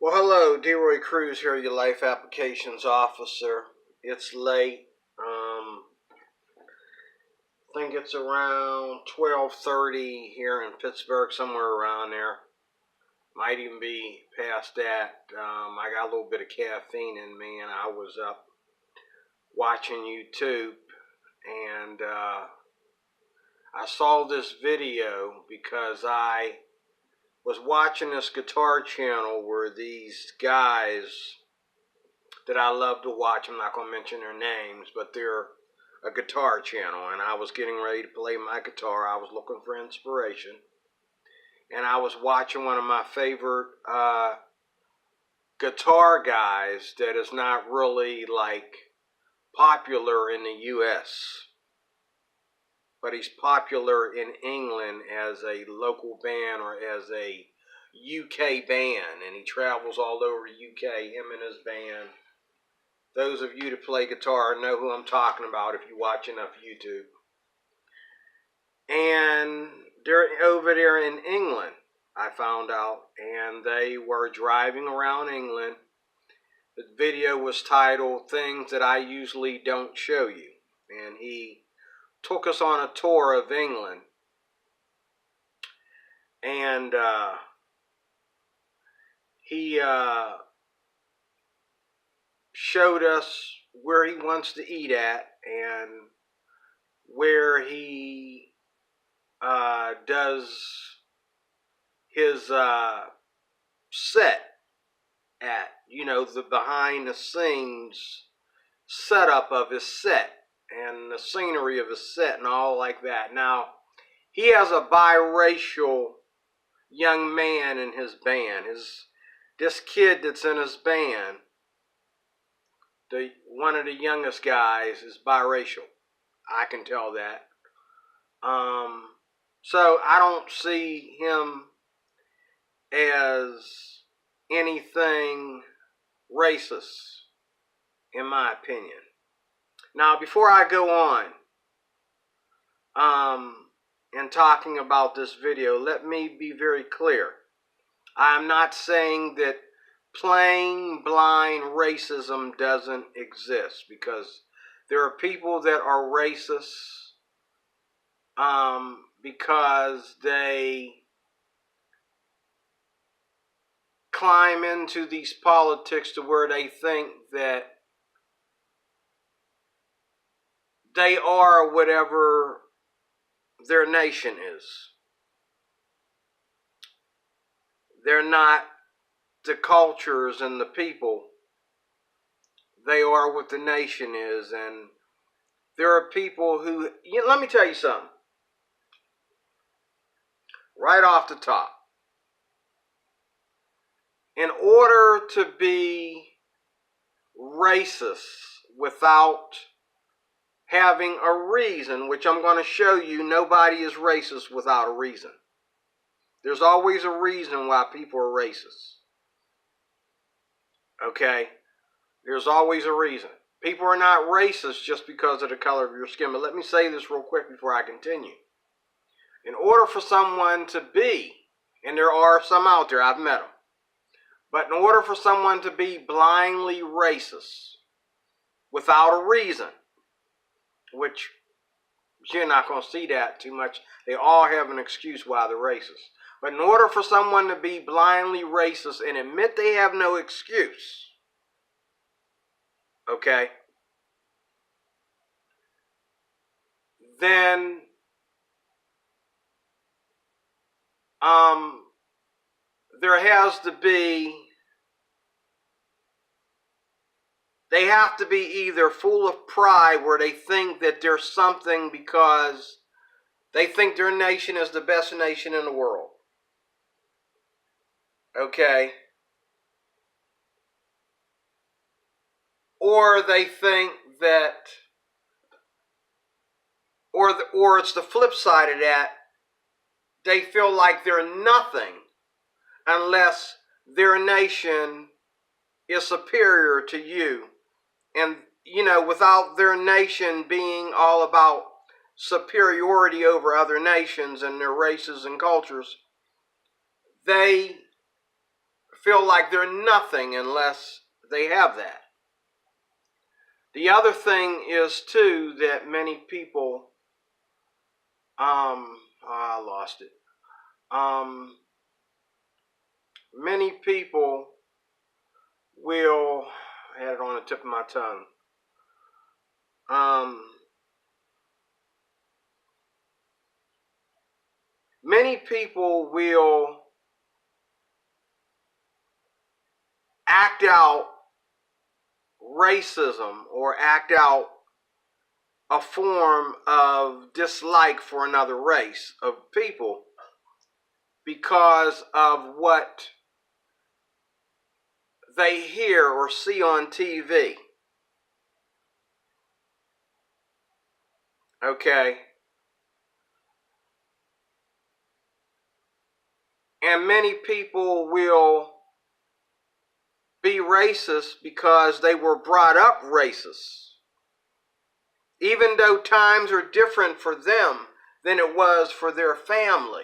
Well, hello, DeRoy Cruz here, your life applications officer. It's late. I think it's around 12:30 here in Pittsburgh, somewhere around there. Might even be past that. I got a little bit of caffeine in me, and I was up watching YouTube, and I saw this video because I was watching this guitar channel where these guys that I love to watch, I'm not going to mention their names, but they're a guitar channel, and I was getting ready to play my guitar. I was looking for inspiration, and I was watching one of my favorite guitar guys that is not really like popular in the US, but he's popular in England as a local band or as a UK band, and he travels all over UK, him and his band. Those of you that play guitar know who I'm talking about if you watch enough YouTube. And they're over there in England, I found out, and they were driving around England. The video was titled "Things That I Usually Don't Show You," and he took us on a tour of England, and he showed us where he wants to eat at and where he does his set at, you know, the behind the scenes setup of his set and the scenery of his set and all like that. Now, he has a biracial young man in his band. This kid that's in his band, one of the youngest guys, is biracial. I can tell that. So I don't see him as anything racist, in my opinion. Now, before I go on, in talking about this video, let me be very clear. I'm not saying that plain blind racism doesn't exist, because there are people that are racist because they climb into these politics to where they think that they are whatever their nation is. They're not the cultures and the people. They are what the nation is. And there are people who, let me tell you something. Right off the top. In order to be racist without having a reason, which I'm going to show you, nobody is racist without a reason. There's always a reason why people are racist. Okay? There's always a reason. People are not racist just because of the color of your skin. But let me say this real quick before I continue. In order for someone to be, and there are some out there, I've met them, but in order for someone to be blindly racist without a reason, which you're not going to see that too much, they all have an excuse why they're racist. But in order for someone to be blindly racist and admit they have no excuse, okay, then there has to be, they have to be either full of pride where they think that there's something because they think their nation is the best nation in the world. Okay? Or they think that, or it's the flip side of that, they feel like they're nothing unless their nation is superior to you. And, without their nation being all about superiority over other nations and their races and cultures, they feel like they're nothing unless they have that. The other thing is too that many people, I lost it. Many people will, I had it on the tip of my tongue. Many people will act out racism or act out a form of dislike for another race of people because of what they hear or see on TV. Okay? And many people will be racist because they were brought up racist. Even though times are different for them than it was for their family.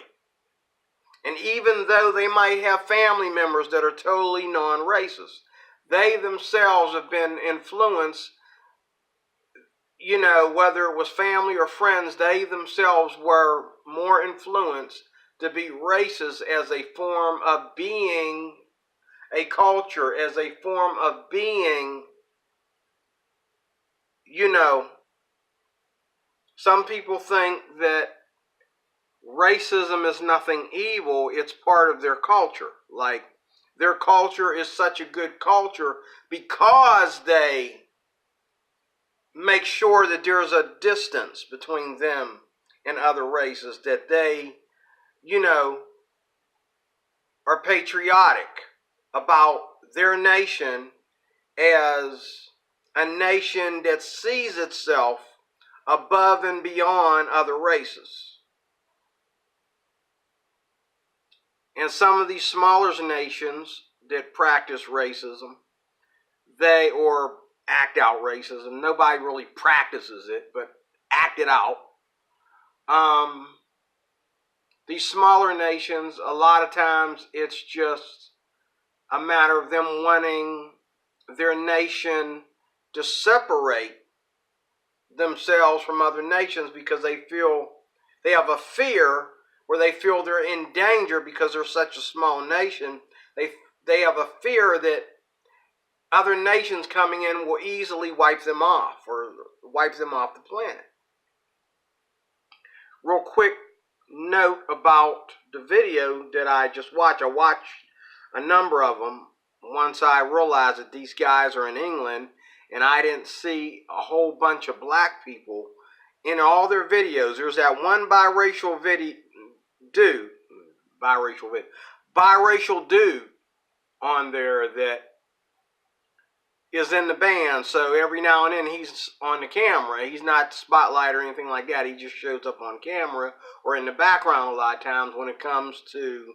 And even though they might have family members that are totally non-racist, they themselves have been influenced, you know, whether it was family or friends, they themselves were more influenced to be racist as a form of being a culture, as a form of being, you know, some people think that racism is nothing evil, it's part of their culture. Like, their culture is such a good culture because they make sure that there's a distance between them and other races, that they, you know, are patriotic about their nation as a nation that sees itself above and beyond other races. And some of these smaller nations that practice racism, they, or act out racism, nobody really practices it, but act it out. These smaller nations, a lot of times it's just a matter of them wanting their nation to separate themselves from other nations because they feel, they have a fear where they feel they're in danger because they're such a small nation. They have a fear that other nations coming in will easily wipe them off or wipe them off the planet. Real quick note about the video that I just watched. I watched a number of them once I realized that these guys are in England, and I didn't see a whole bunch of black people in all their videos. There's that one biracial dude on there that is in the band, so every now and then he's on the camera. He's not spotlight or anything like that. He just shows up on camera or in the background a lot of times when it comes to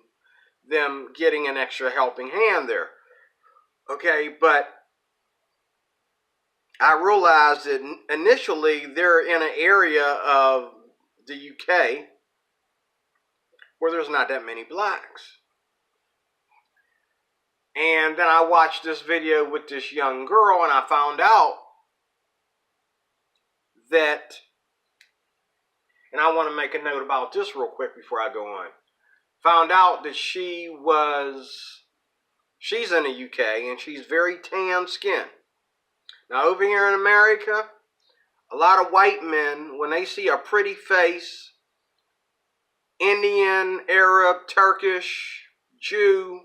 them getting an extra helping hand there. Okay, but I realized that initially they're in an area of the UK where there's not that many blacks. And then I watched this video with this young girl, and I found out that, and I want to make a note about this real quick before I go on. Found out that she's in the UK, and she's very tan skinned. Now over here in America, a lot of white men, when they see a pretty face, Indian, Arab, Turkish, Jew,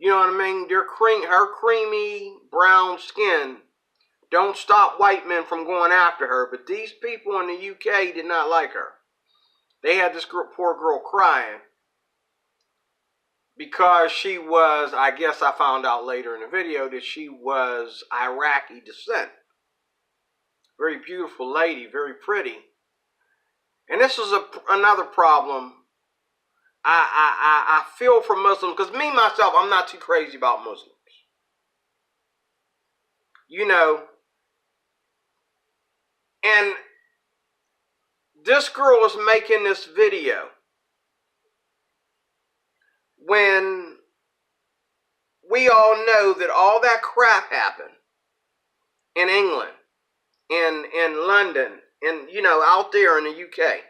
you know what I mean? Her creamy brown skin don't stop white men from going after her. But these people in the UK did not like her. They had this poor girl crying because she was, I guess I found out later in the video, that she was Iraqi descent. Very beautiful lady, very pretty. And this is another problem I feel for Muslims, because me, myself, I'm not too crazy about Muslims. You know, and this girl was making this video when we all know that all that crap happened in England, in London, out there in the UK.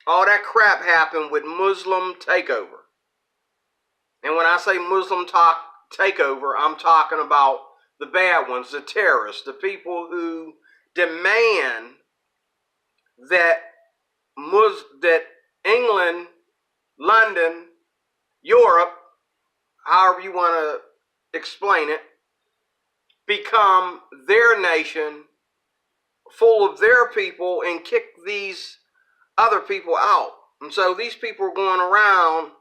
All that crap happened with Muslim takeover. And when I say Muslim takeover, I'm talking about the bad ones, the terrorists, the people who demand that that England, London, Europe, however you want to explain it, become their nation full of their people and kick these other people out. And so these people are going around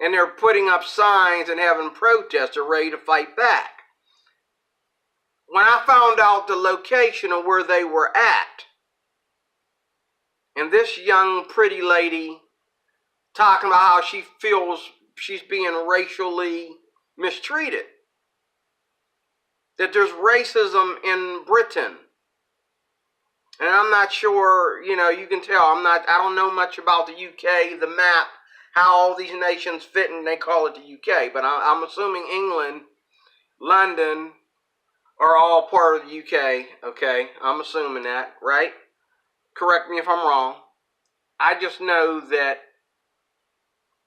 and they're putting up signs and having protests. They're ready to fight back. When I found out the location of where they were at, and this young pretty lady talking about how she feels she's being racially mistreated, that there's racism in Britain. And I'm not sure, you can tell, I don't know much about the UK, the map, how all these nations fit, and they call it the UK. But I'm assuming England, London are all part of the UK, okay? I'm assuming that, right? Correct me if I'm wrong. I just know that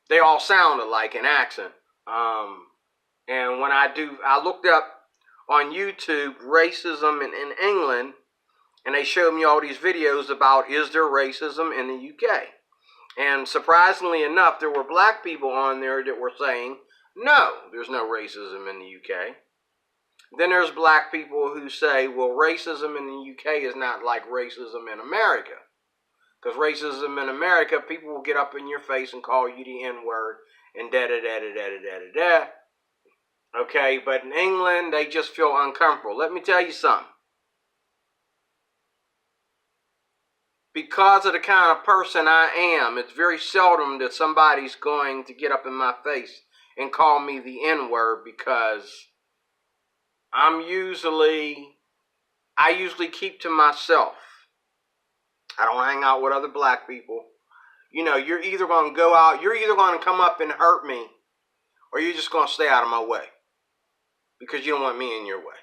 they all sound alike in accent. And when I looked up on YouTube racism in England, and they showed me all these videos about is there racism in the UK. And surprisingly enough, there were black people on there that were saying, no, there's no racism in the UK. Then there's black people who say, well, racism in the UK is not like racism in America. Because racism in America, people will get up in your face and call you the N-word and da-da-da-da-da-da-da-da. Okay, but in England, they just feel uncomfortable. Let me tell you something. Because of the kind of person I am, it's very seldom that somebody's going to get up in my face and call me the N-word, because I usually keep to myself. I don't hang out with other black people. You're either going to go out, you're either going to come up and hurt me, or you're just going to stay out of my way, because you don't want me in your way.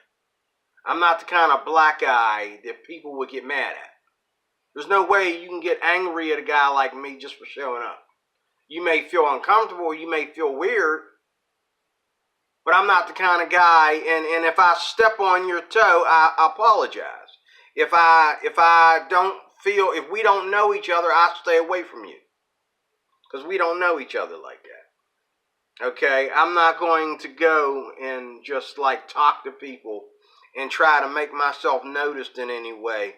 I'm not the kind of black guy that people would get mad at. There's no way you can get angry at a guy like me just for showing up. You may feel uncomfortable, you may feel weird, but I'm not the kind of guy, and if I step on your toe, I apologize. If we don't know each other, I stay away from you. Because we don't know each other like that. Okay? I'm not going to go and just talk to people and try to make myself noticed in any way.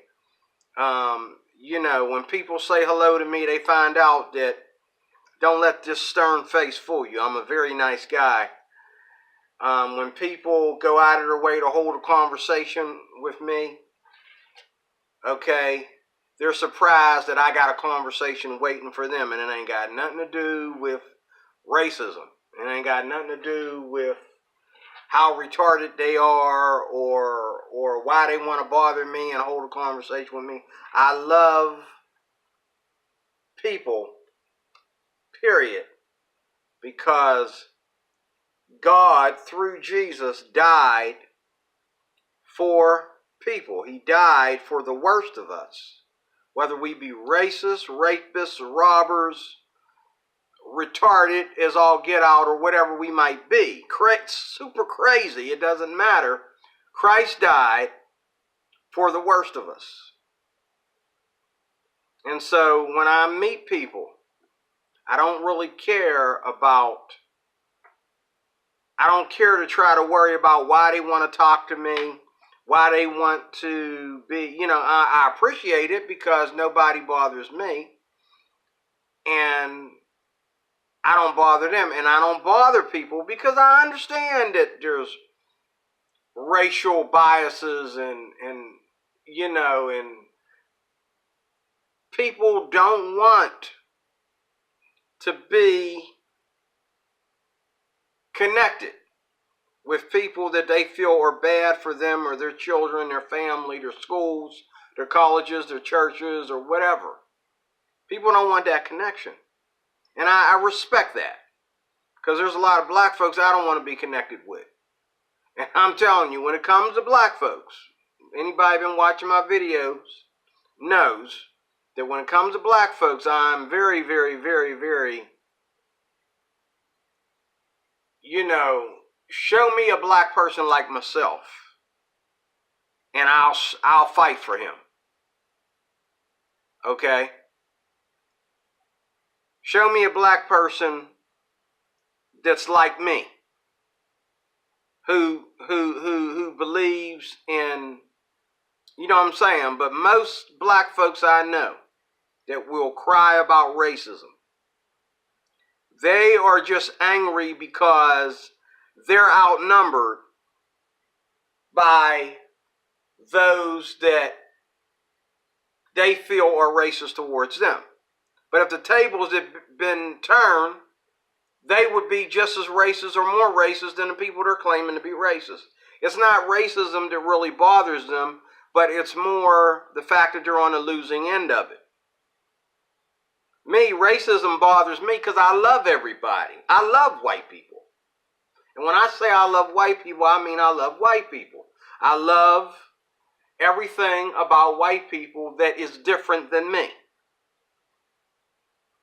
When people say hello to me, they find out that don't let this stern face fool you. I'm a very nice guy. When people go out of their way to hold a conversation with me, okay, they're surprised that I got a conversation waiting for them, and it ain't got nothing to do with racism. It ain't got nothing to do with how retarded they are or why they want to bother me and hold a conversation with me. I love people, period, because God, through Jesus, died for people. He died for the worst of us. Whether we be racist, rapists, robbers, retarded as all get out, or whatever we might be. Super crazy, it doesn't matter. Christ died for the worst of us. And so when I meet people, I don't care to try to worry about why they want to talk to me, why they want to be, I appreciate it because nobody bothers me, and I don't bother them, and I don't bother people because I understand that there's racial biases and people don't want to be connected with people that they feel are bad for them or their children, their family, their schools, their colleges, their churches, or whatever. People don't want that connection. And I respect that. Because there's a lot of black folks I don't want to be connected with. And I'm telling you, when it comes to black folks, anybody been watching my videos knows that when it comes to black folks, I'm very, very, very, very, show me a black person like myself, and I'll fight for him. Okay? Show me a black person that's like me, who believes in, you know what I'm saying? But most black folks I know that will cry about racism, they are just angry because they're outnumbered by those that they feel are racist towards them. But if the tables had been turned, they would be just as racist or more racist than the people they're claiming to be racist. It's not racism that really bothers them, but it's more the fact that they're on the losing end of it. Me, racism bothers me because I love everybody. I love white people. And when I say I love white people, I mean I love white people. I love everything about white people that is different than me,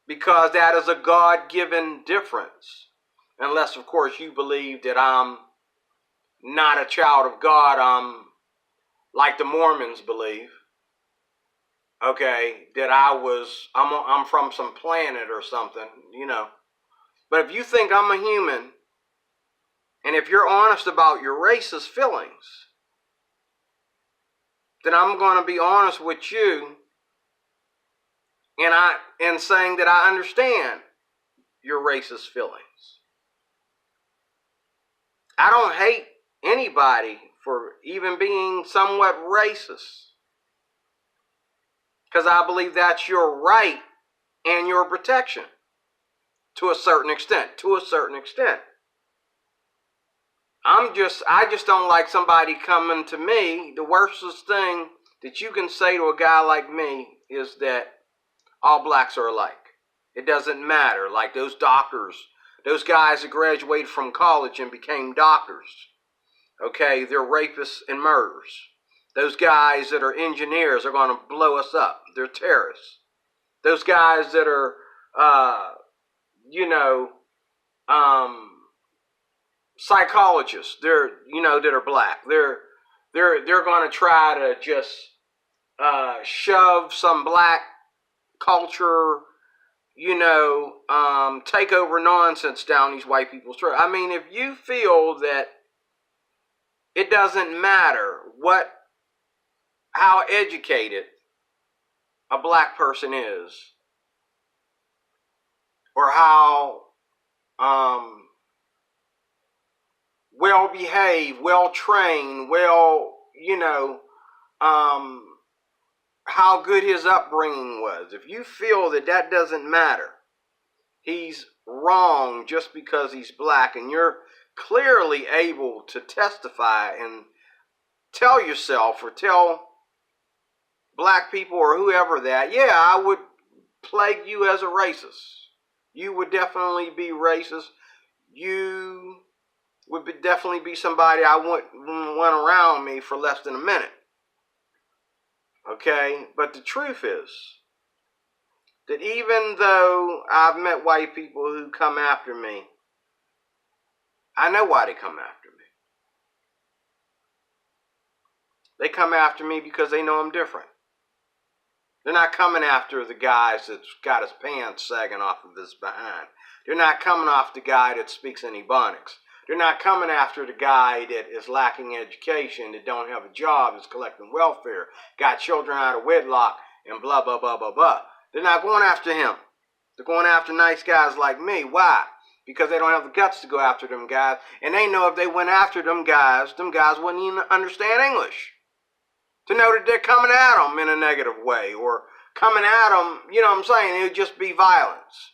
because that is a God-given difference. Unless, of course, you believe that I'm not a child of God, I'm like the Mormons believe. Okay, that I'm from some planet or something, But if you think I'm a human, and if you're honest about your racist feelings, then I'm going to be honest with you, and saying that I understand your racist feelings. I don't hate anybody for even being somewhat racist, because I believe that's your right and your protection to a certain extent. I just don't like somebody coming to me. The worstest thing that you can say to a guy like me is that all blacks are alike. It doesn't matter. Like those doctors, those guys that graduated from college and became doctors. Okay, they're rapists and murderers. Those guys that are engineers are going to blow us up. They're terrorists. Those guys that are, psychologists, that are black. They're going to try to just shove some black culture, takeover nonsense down these white people's throat. I mean, if you feel that it doesn't matter how educated a black person is, or how well behaved, well trained, how good his upbringing was. If you feel that doesn't matter, he's wrong just because he's black, and you're clearly able to testify and tell yourself or tell black people or whoever that, yeah, I would plague you as a racist. You would definitely be racist. You would definitely be somebody I wouldn't want around me for less than a minute. Okay? But the truth is that even though I've met white people who come after me, I know why they come after me. They come after me because they know I'm different. They're not coming after the guys that's got his pants sagging off of his behind. They're not coming after the guy that speaks any Ebonics. They're not coming after the guy that is lacking education, that don't have a job, is collecting welfare, got children out of wedlock, and blah, blah, blah, blah, blah. They're not going after him. They're going after nice guys like me. Why? Because they don't have the guts to go after them guys. And they know if they went after them guys wouldn't even understand English. To know that they're coming at them in a negative way, or coming at them, you know what I'm saying, it would just be violence.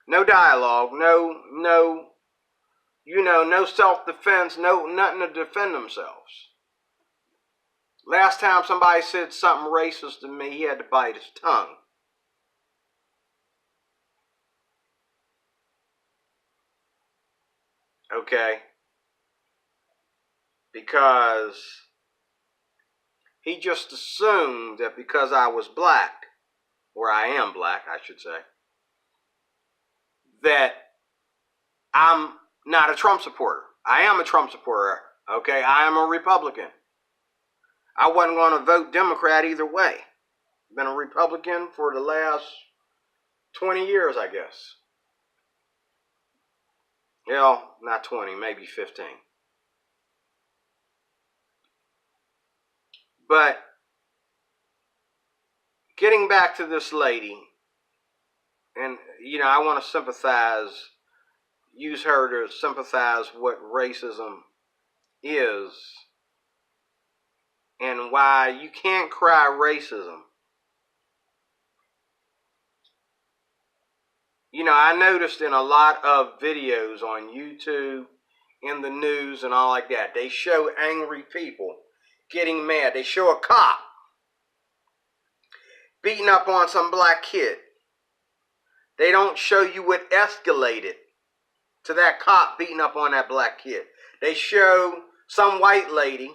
No dialogue, no self-defense, nothing to defend themselves. Last time somebody said something racist to me, he had to bite his tongue. Okay? because he just assumed that because I was black, or I am black, I should say, that I'm not a Trump supporter. I am a Trump supporter, okay? I am a Republican. I wasn't going to vote Democrat either way. I've been a Republican for the last 20 years, I guess. Well, not 20, maybe 15. But getting back to this lady, and, I want to use her to sympathize what racism is and why you can't cry racism. I noticed in a lot of videos on YouTube, in the news and all like that, they show angry people getting mad. They show a cop beating up on some black kid. They don't show you what escalated to that cop beating up on that black kid. They show some white lady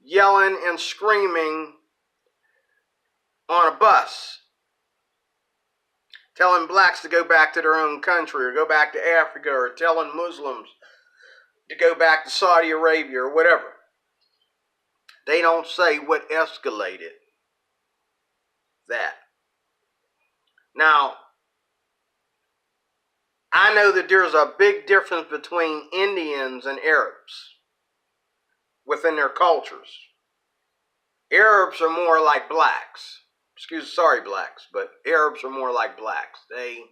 yelling and screaming on a bus, telling blacks to go back to their own country or go back to Africa, or telling Muslims to go back to Saudi Arabia or whatever. They don't say what escalated that. Now, I know that there's a big difference between Indians and Arabs within their cultures. Arabs are more like blacks. Blacks, but Arabs are more like blacks. They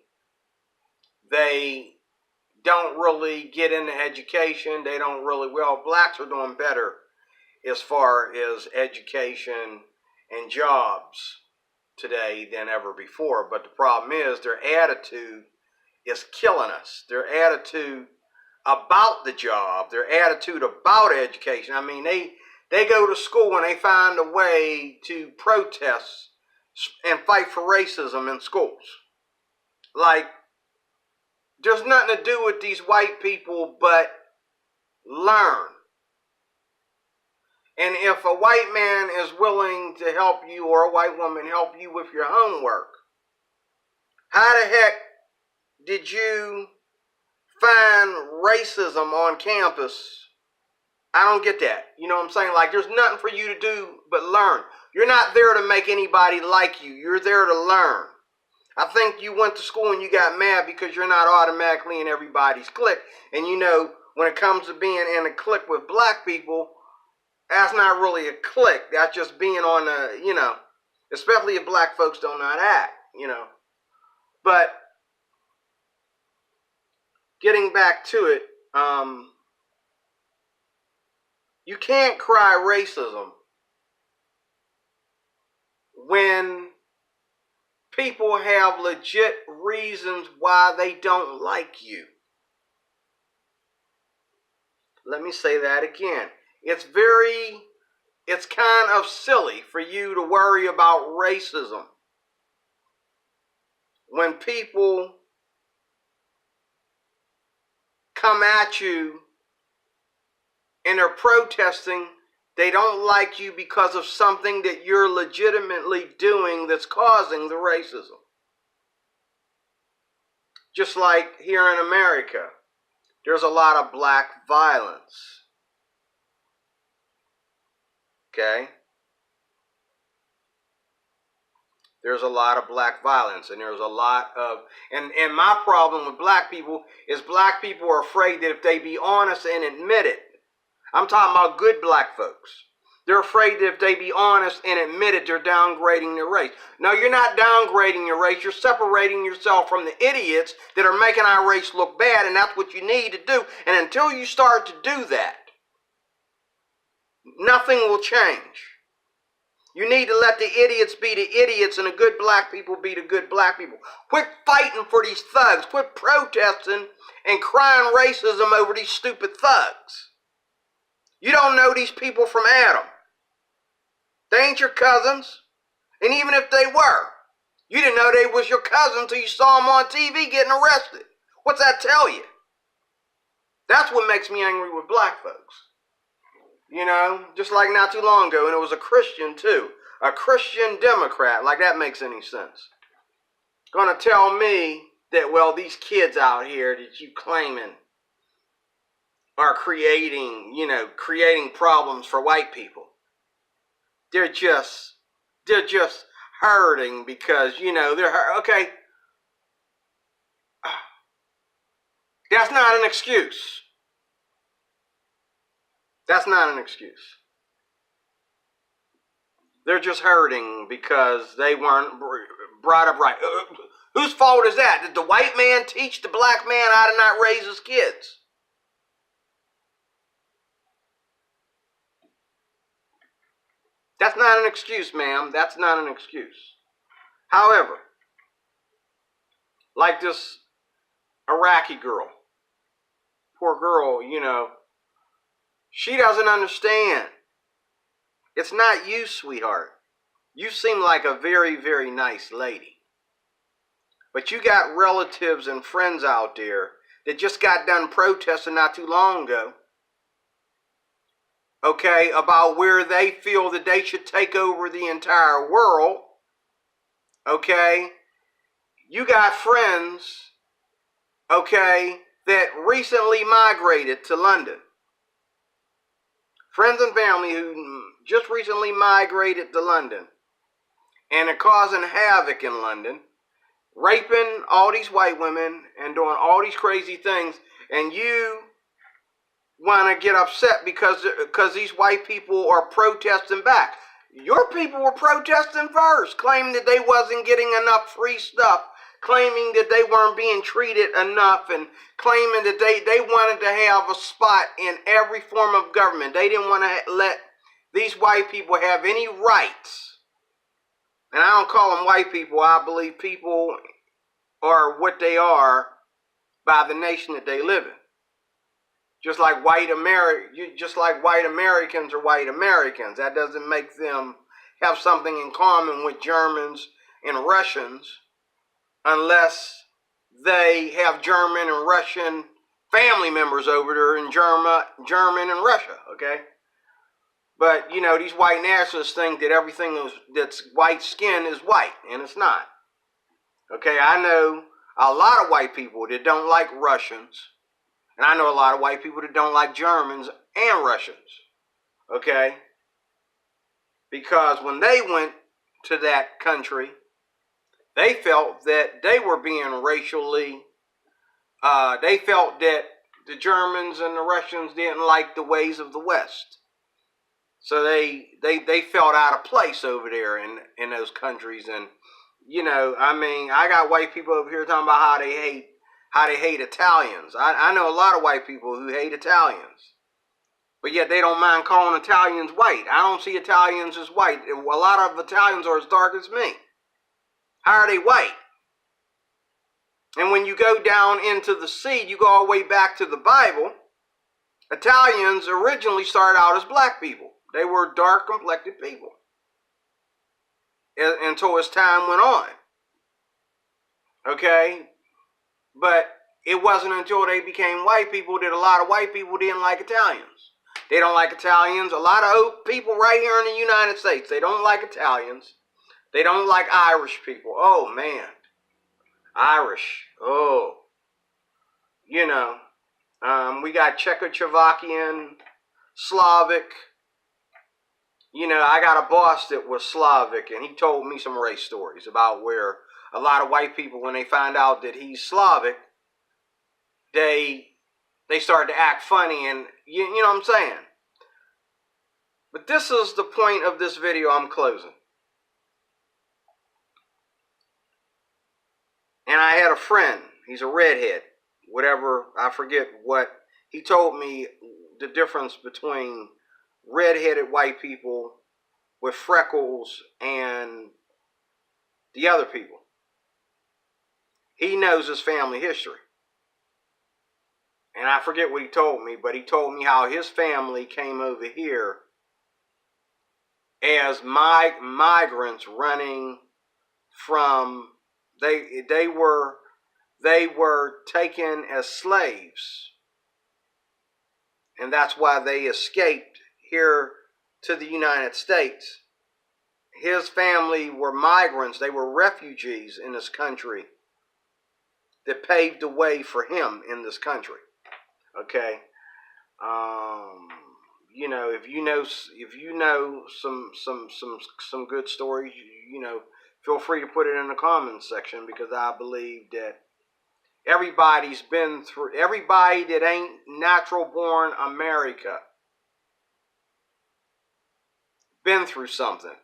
don't really get into education. They don't really, blacks are doing better as far as education and jobs today than ever before. But the problem is their attitude is killing us. Their attitude about the job, their attitude about education. I mean, they go to school and they find a way to protest and fight for racism in schools. Like, there's nothing to do with these white people but learn. And if a white man is willing to help you, or a white woman help you with your homework, how the heck did you find racism on campus? I don't get that. You know what I'm saying? Like, there's nothing for you to do but learn. You're not there to make anybody like you. You're there to learn. I think you went to school and you got mad because you're not automatically in everybody's clique. And when it comes to being in a clique with black people, that's not really a clique. That's just being on the, especially if black folks don't know how to act, But getting back to it, you can't cry racism when people have legit reasons why they don't like you. Let me say that again. It's kind of silly for you to worry about racism when people come at you and they're protesting. They don't like you because of something that you're legitimately doing that's causing the racism. Just like here in America, there's a lot of black violence. Okay? There's a lot of black violence, and there's a lot of, and my problem with black people is black people are afraid that if they be honest and admit it, I'm talking about good black folks. They're afraid that if they be honest and admit it, they're downgrading their race. No, you're not downgrading your race. You're separating yourself from the idiots that are making our race look bad, and that's what you need to do. And until you start to do that, nothing will change. You need to let the idiots be the idiots and the good black people be the good black people. Quit fighting for these thugs. Quit protesting and crying racism over these stupid thugs. You don't know these people from Adam. They ain't your cousins. And even if they were, you didn't know they was your cousin until you saw them on TV getting arrested. What's that tell you? That's what makes me angry with black folks. You know, just like not too long ago, and it was a Christian too. A Christian Democrat. Like that makes any sense. Gonna tell me that, well, these kids out here that you claiming are creating problems for white people. They're just hurting because, they're hurt. Okay. That's not an excuse. That's not an excuse. They're just hurting because they weren't brought up right. Whose fault is that? Did the white man teach the black man how to not raise his kids? That's not an excuse, ma'am. That's not an excuse. However, like this Iraqi girl, poor girl, she doesn't understand. It's not you, sweetheart. You seem like a very, very nice lady. But you got relatives and friends out there that just got done protesting not too long ago, okay, about where they feel that they should take over the entire world, okay? You got friends, okay, that recently migrated to London. Friends and family who just recently migrated to London and are causing havoc in London, raping all these white women and doing all these crazy things, and you want to get upset because these white people are protesting back. Your people were protesting first, claiming that they wasn't getting enough free stuff, claiming that they weren't being treated enough, and claiming that they wanted to have a spot in every form of government. They didn't want to let these white people have any rights. And I don't call them white people. I believe people are what they are by the nation that they live in. Just like white Americans are white Americans. That doesn't make them have something in common with Germans and Russians unless they have German and Russian family members over there in German and Russia, okay? But, these white nationalists think that everything that's white skin is white, and it's not. Okay, I know a lot of white people that don't like Russians, and I know a lot of white people that don't like Germans and Russians, okay? Because when they went to that country, they felt that they were being racially, they felt that the Germans and the Russians didn't like the ways of the West. So they felt out of place over there in those countries. And, I got white people over here talking about how they hate Italians. I know a lot of white people who hate Italians. But yet they don't mind calling Italians white. I don't see Italians as white. A lot of Italians are as dark as me. How are they white? And when you go down into the sea, you go all the way back to the Bible, Italians originally started out as black people. They were dark-complected people until as time went on. Okay? But it wasn't until they became white people that a lot of white people didn't like Italians. They don't like Italians. A lot of people right here in the United States, they don't like Italians. They don't like Irish people. Oh, man. Irish. Oh. We got Czechoslovakian, Slavic. I got a boss that was Slavic, and he told me some race stories about where a lot of white people, when they find out that he's Slavic, they start to act funny, and you know what I'm saying? But this is the point of this video I'm closing. And I had a friend, he's a redhead, whatever, I forget what, he told me the difference between redheaded white people with freckles and the other people. He knows his family history. And I forget what he told me, but he told me how his family came over here as migrants running from, they were taken as slaves. And that's why they escaped here to the United States. His family were migrants. They were refugees in this country that paved the way for him in this country. Okay. You know, if you know some good stories, you know, feel free to put it in the comments section, because I believe that everybody's been through, everybody that ain't natural born America been through something.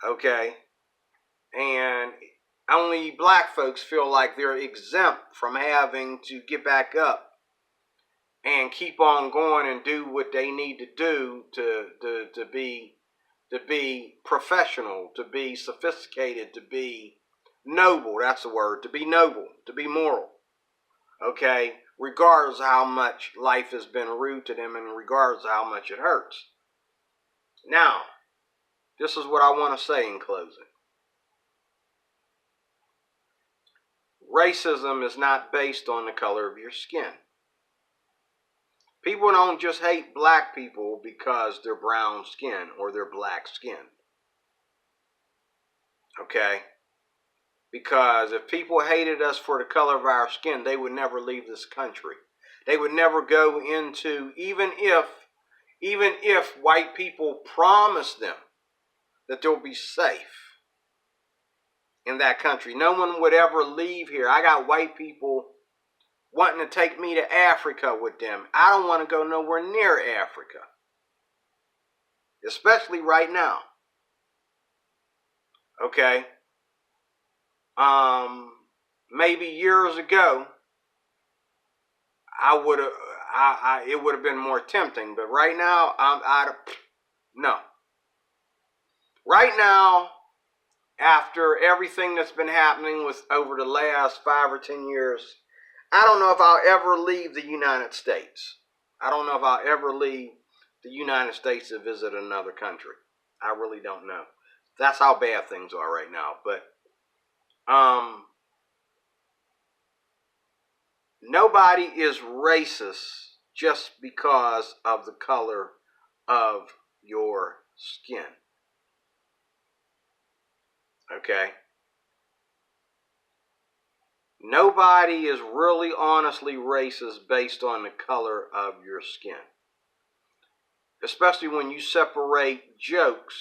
Okay. And only black folks feel like they're exempt from having to get back up and keep on going and do what they need to do to be professional, to be sophisticated, to be noble. That's the word. To be noble, to be moral. Okay, regardless of how much life has been rude to them, and regardless of how much it hurts. Now, this is what I want to say in closing. Racism is not based on the color of your skin. People don't just hate black people because they're brown skin or they're black skin. Okay? Because if people hated us for the color of our skin, they would never leave this country. They would never go into, even if white people promised them that they'll be safe in that country, no one would ever leave here. I got white people wanting to take me to Africa with them. I don't want to go nowhere near Africa. Especially right now. Okay? Maybe years ago, it would have been more tempting. But right now, no. Right now, after everything that's been happening with over the last 5 or 10 years, I don't know if I'll ever leave the United States. I don't know if I'll ever leave the United States to visit another country. I really don't know. That's how bad things are right now. But nobody is racist just because of the color of your skin. Okay? Nobody is really honestly racist based on the color of your skin. Especially when you separate jokes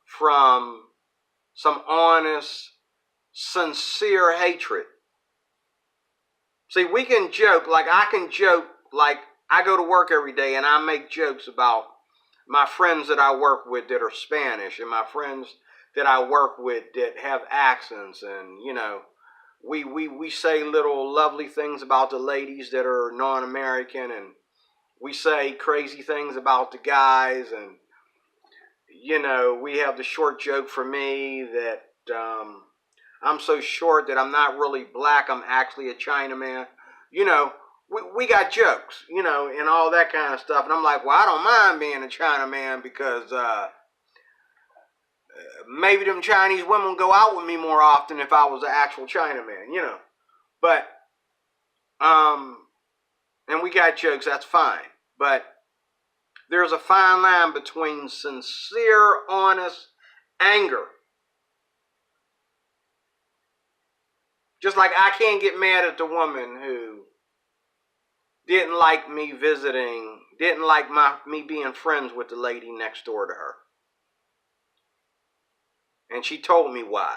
from some honest, sincere hatred. See, we can joke, like I can joke, like I go to work every day and I make jokes about my friends that I work with that are Spanish, and my friends that I work with that have accents, and you know, we say little lovely things about the ladies that are non-American, and we say crazy things about the guys, and you know, we have the short joke for me that I'm so short that I'm not really black, I'm actually a Chinaman. You know, we got jokes, you know, and all that kind of stuff. And I'm like, well, I don't mind being a Chinaman because maybe them Chinese women would go out with me more often if I was an actual Chinaman, you know. But, and we got jokes, that's fine. But there's a fine line between sincere, honest anger. Just like I can't get mad at the woman who didn't like me visiting, didn't like me being friends with the lady next door to her. And she told me why.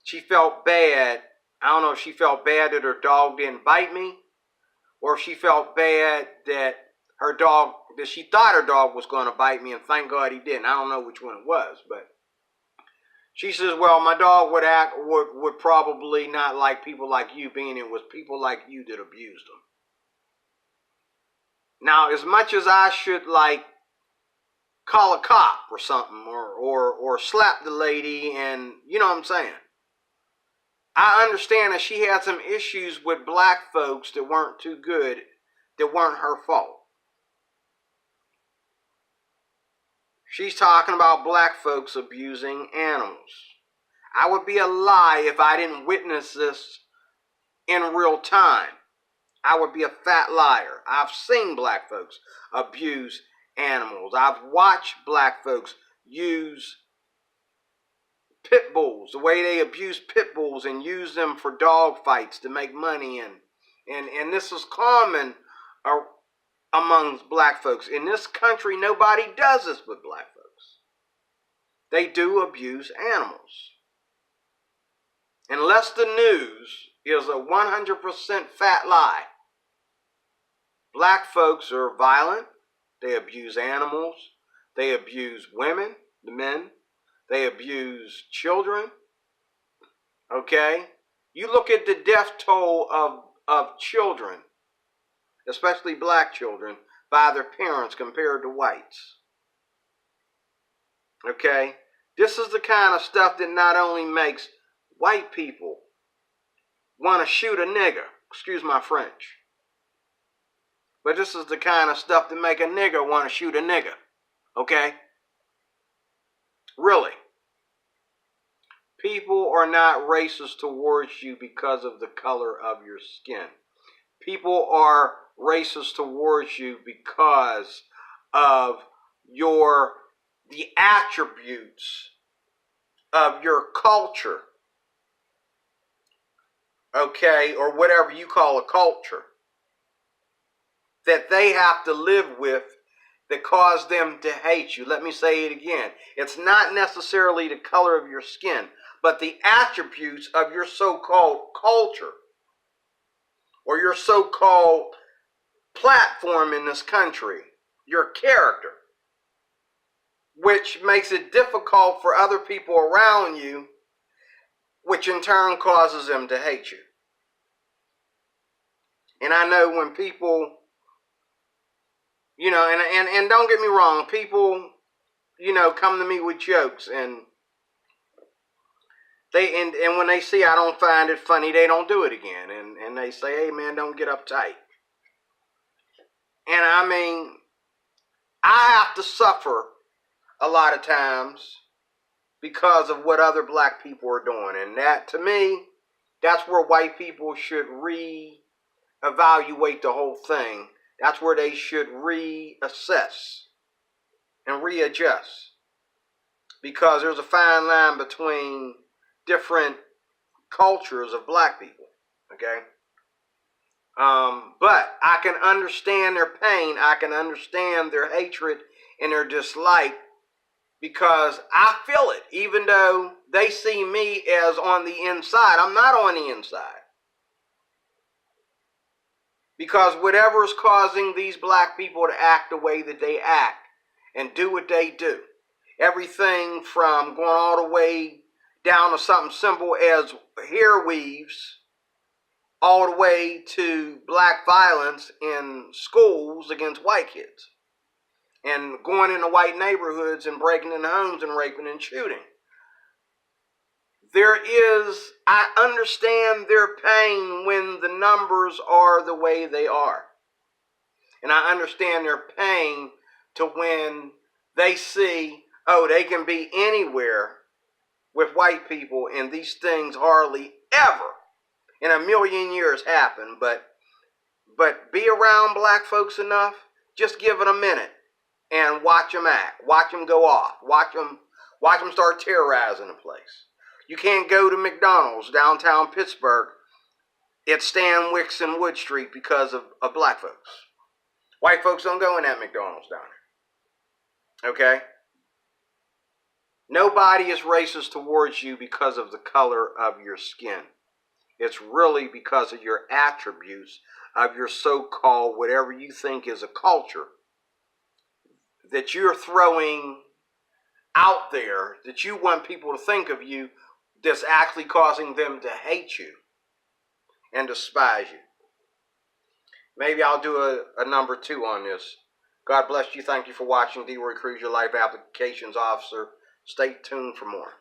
She felt bad. I don't know if she felt bad that her dog didn't bite me, or if she felt bad that she thought her dog was going to bite me, and thank God he didn't. I don't know which one it was, but she says, well, my dog would probably not like people like you, being it was people like you that abused him. Now, as much as I should like call a cop or something, or slap the lady, and you know what I'm saying, I understand that she had some issues with black folks that weren't too good, that weren't her fault. She's talking about black folks abusing animals. I would be a lie if I didn't witness this in real time. I would be a fat liar. I've seen black folks abuse animals. I've watched black folks use pit bulls, the way they abuse pit bulls and use them for dog fights to make money. And this is common amongst black folks. In this country, nobody does this with black folks. They do abuse animals. Unless the news is a 100% fat lie. Black folks are violent. They abuse animals. They abuse women, the men. They abuse children. Okay? You look at the death toll of children, especially black children, by their parents compared to whites. Okay? This is the kind of stuff that not only makes white people want to shoot a nigger, excuse my French, but this is the kind of stuff that make a nigger want to shoot a nigger. Okay? Really. People are not racist towards you because of the color of your skin. People are racist towards you because of the attributes of your culture. Okay, or whatever you call a culture, that they have to live with that cause them to hate you. Let me say it again. It's not necessarily the color of your skin, but the attributes of your so-called culture or your so-called platform in this country, your character, which makes it difficult for other people around you, which in turn causes them to hate you. And I know when people, you know, and don't get me wrong, people, you know, come to me with jokes and when they see I don't find it funny, they don't do it again. And they say, hey man, don't get uptight. And I mean, I have to suffer a lot of times because of what other black people are doing. And that, to me, that's where white people should reevaluate the whole thing. That's where they should reassess and readjust. Because there's a fine line between different cultures of black people. Okay? But I can understand their pain. I can understand their hatred and their dislike, because I feel it, even though they see me as on the inside. I'm not on the inside. Because whatever is causing these black people to act the way that they act and do what they do, everything from going all the way down to something simple as hair weaves, all the way to black violence in schools against white kids, and going into white neighborhoods and breaking into homes and raping and shooting. I understand their pain when the numbers are the way they are. And I understand their pain to when they see, oh, they can be anywhere with white people and these things hardly ever in a million years happen. But be around black folks enough, just give it a minute and watch them act. Watch them go off. Watch them start terrorizing the place. You can't go to McDonald's downtown Pittsburgh at Stanwix and Wood Street because of black folks. White folks don't go in that McDonald's down there. Okay? Nobody is racist towards you because of the color of your skin. It's really because of your attributes of your so-called whatever you think is a culture that you're throwing out there, that you want people to think of you, that's actually causing them to hate you and despise you. Maybe I'll do a number 2 on this. God bless you. Thank you for watching. D. Roy Cruz, your Life Applications Officer. Stay tuned for more.